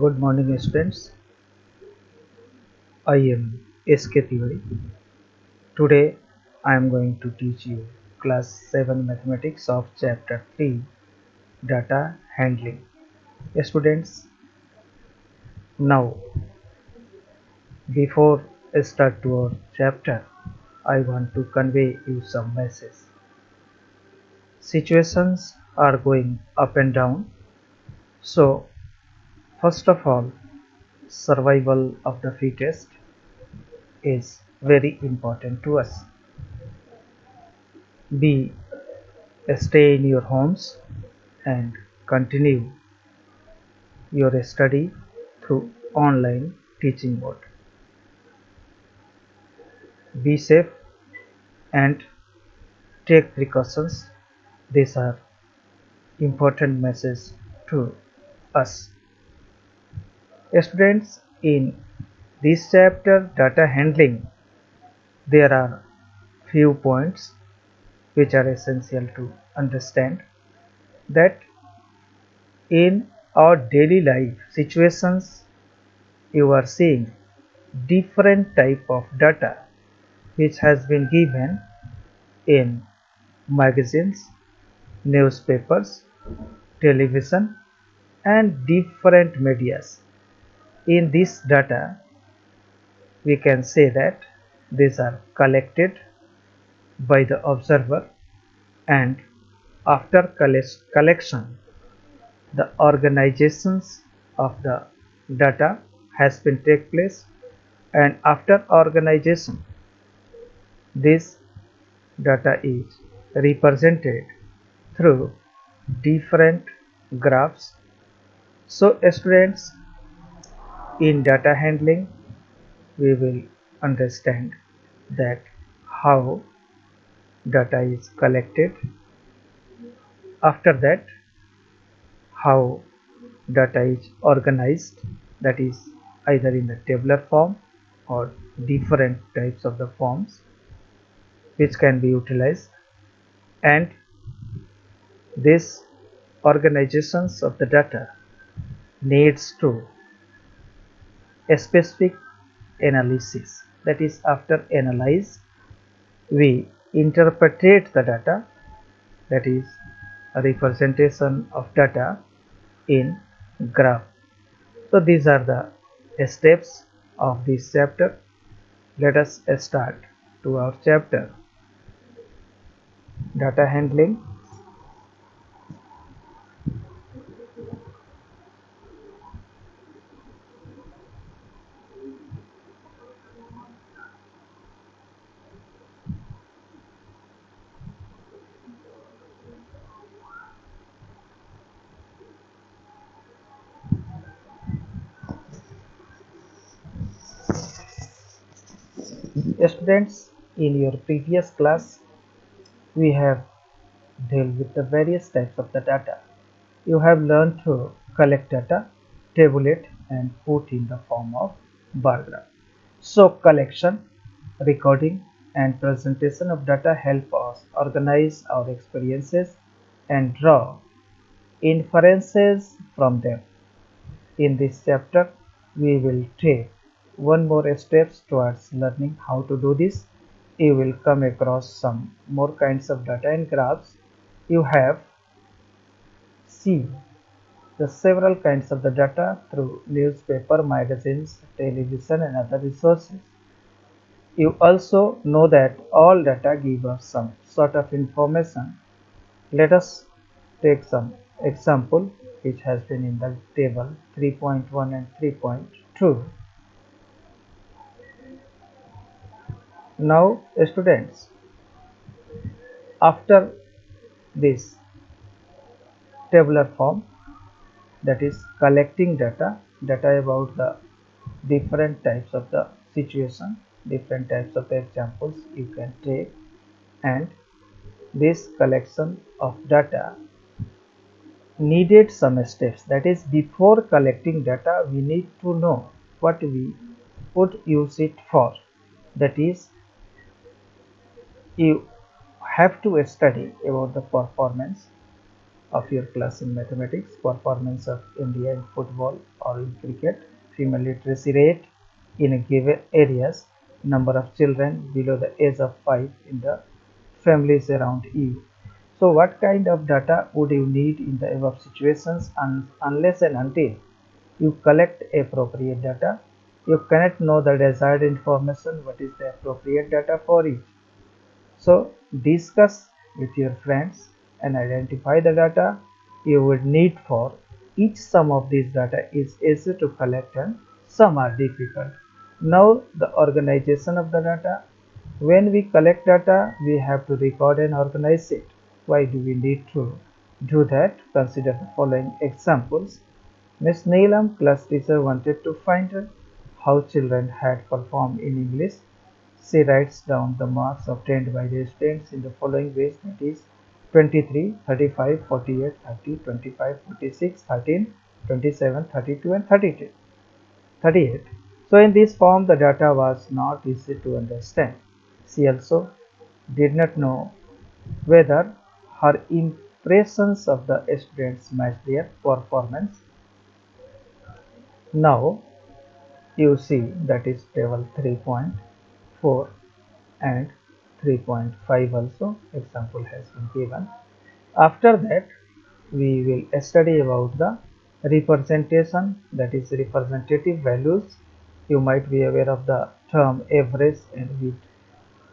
Good morning, students. I am SK Tiwari. Today, I am going to teach you Class 7 Mathematics of Chapter 3 Data Handling. Students, now before I start to our chapter, I want to convey you some message. Situations are going up and down, so first of all, survival of the fittest is very important to us. B. Stay in your homes and continue your study through online teaching mode. Be safe and take precautions. These are important messages to us. Students, in this chapter data handling, there are few points which are essential to understand that in our daily life situations you are seeing different type of data which has been given in magazines, newspapers, television and different medias. In this data we can say that these are collected by the observer, and after collection the organizations of the data has been take place, and after organization this data is represented through different graphs. So students, in data handling we will understand that how data is collected, after that how data is organized, that is either in the tabular form or different types of the forms which can be utilized, and these organizations of the data needs to a specific analysis, that is after analyze we interpret the data, that is a representation of data in graph. So these are the steps of this chapter. Let us start to our chapter data handling. Students, in your previous class we have dealt with the various types of the data. You have learned to collect data, tabulate and put in the form of bar graph. So collection, recording and presentation of data help us organize our experiences and draw inferences from them. In this chapter we will take one more steps towards learning how to do this. You will come across some more kinds of data and graphs. You have seen the several kinds of the data through newspaper, magazines, television and other resources. You also know that all data give us some sort of information. Let us take some example which has been in the table 3.1 and 3.2. Now students, after this tabular form, that is collecting data about the different types of the situation, different types of examples you can take, and this collection of data needed some steps, that is before collecting data we need to know what we would use it for, that is you have to study about the performance, of your class in mathematics, performance of India in football or in cricket, female literacy rate in a given areas, number of children below the age of 5 in the families around you. So what kind of data would you need in the above situations, unless and until you collect appropriate data? You cannot know the desired information, what is the appropriate data for you. So discuss with your friends and identify the data you would need for each. Some of these data is easy to collect and some are difficult. Now the organization of the data. When we collect data, we have to record and organize it. Why do we need to do that? Consider the following examples. Miss Neelam, class teacher, wanted to find out how children had performed in English. She writes down the marks obtained by the students in the following ways, that is 23, 35, 48, 30, 25, 46, 13, 27, 32 and 32, 38. So in this form the data was not easy to understand. She also did not know whether her impressions of the students matched their performance. Now you see that is table 3.4 and 3.5 also example has been given. After that we will study about the representation, that is representative values. You might be aware of the term average, and we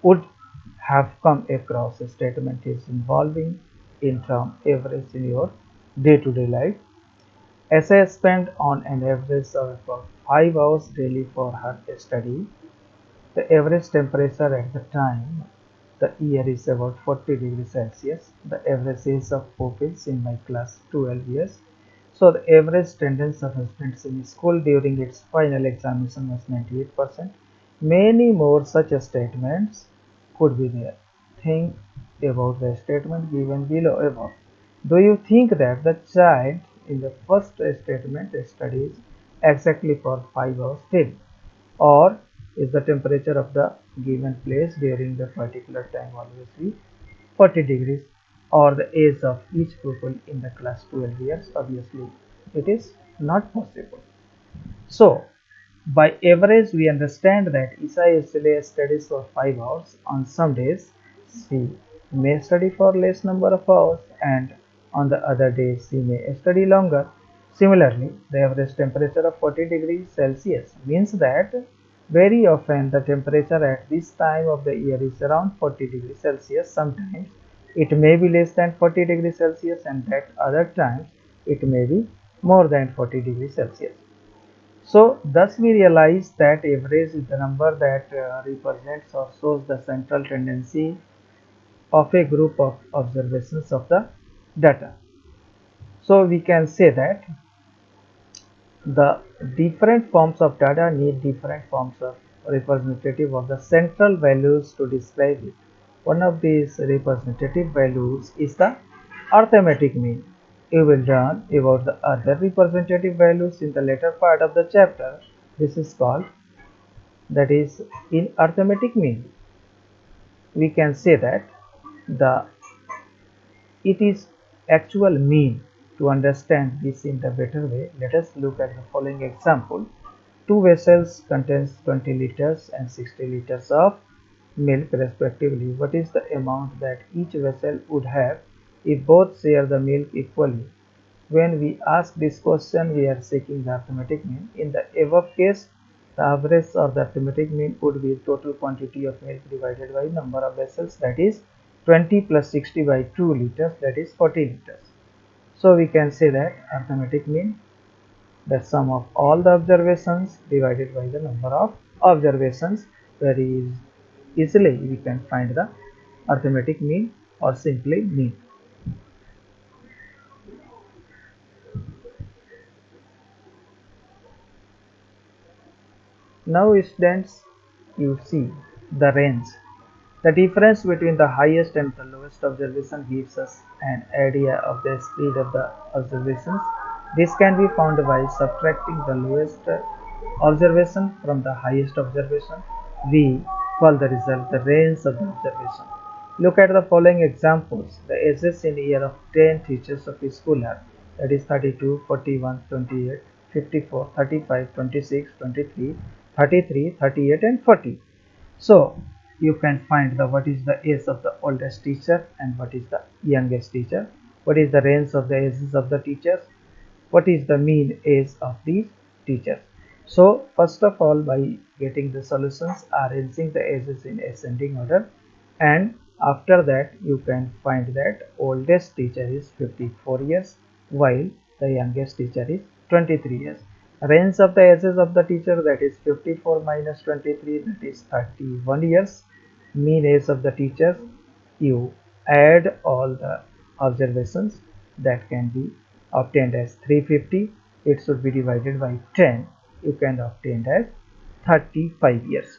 would have come across a statement is involving in term average in your day-to-day life. As I spent on an average of about 5 hours daily for her study, the average temperature at the time the year is about 40 degrees Celsius. The average age of pupils in my class 12 years. So the average attendance of students in school during its final examination was 98%. Many more such statements could be there. Think about the statement given below above. Do you think that the child in the first statement studies exactly for 5 hours daily? Or is the temperature of the given place during the particular time always be 40 degrees, or the age of each pupil in the class 12 years? Obviously it is not possible. So by average we understand that Isa usually studies for 5 hours. On some days she may study for less number of hours, and on the other days she may study longer. Similarly, the average temperature of 40 degrees Celsius means that very often the temperature at this time of the year is around 40 degrees Celsius. Sometimes it may be less than 40 degrees Celsius, and at other times it may be more than 40 degrees Celsius. So thus we realize that average is the number that represents or shows the central tendency of a group of observations of the data. So we can say that the different forms of data need different forms of representative of the central values to describe it. One of these representative values is the arithmetic mean. You will learn about the other representative values in the later part of the chapter. This is called, that is, in arithmetic mean. We can say that the it is actual mean. To understand this in the better way, let us look at the following example. Two vessels contains 20 liters and 60 liters of milk respectively. What is the amount that each vessel would have if both share the milk equally? When we ask this question, we are seeking the arithmetic mean. In the above case, the average or the arithmetic mean would be total quantity of milk divided by number of vessels, that is 20 plus 60 by 2 liters, that is 40 liters. So we can say that arithmetic mean, the sum of all the observations divided by the number of observations. Very easily we can find the arithmetic mean, or simply mean. Now students, you see the range. The difference between the highest and the lowest observation gives us an idea of the speed of the observations. This can be found by subtracting the lowest observation from the highest observation. We call the result the range of the observation. Look at the following examples. The ages in year of 10 teachers of school are, that is 32, 41, 28, 54, 35, 26, 23, 33, 38 and 40. So you can find the what is the age of the oldest teacher and what is the youngest teacher, what is the range of the ages of the teachers, what is the mean age of these teachers. So first of all, by getting the solutions, arranging the ages in ascending order, and after that you can find that oldest teacher is 54 years while the youngest teacher is 23 years. Range of the ages of the teacher, that is 54 minus 23, that is 31 years. Mean age of the teachers, you add all the observations, that can be obtained as 350. It should be divided by 10. You can obtain as 35 years.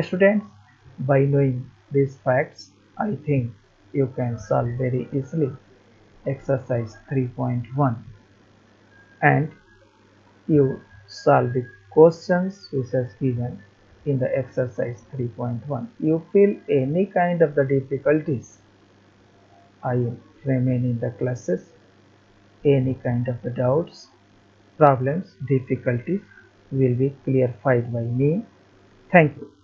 Students, by knowing these facts, I think you can solve very easily exercise 3.1, and you solve the questions which is given in the exercise 3.1. You feel any kind of the difficulties, I will remain in the classes. Any kind of the doubts, problems, difficulties will be clarified by me. Thank you.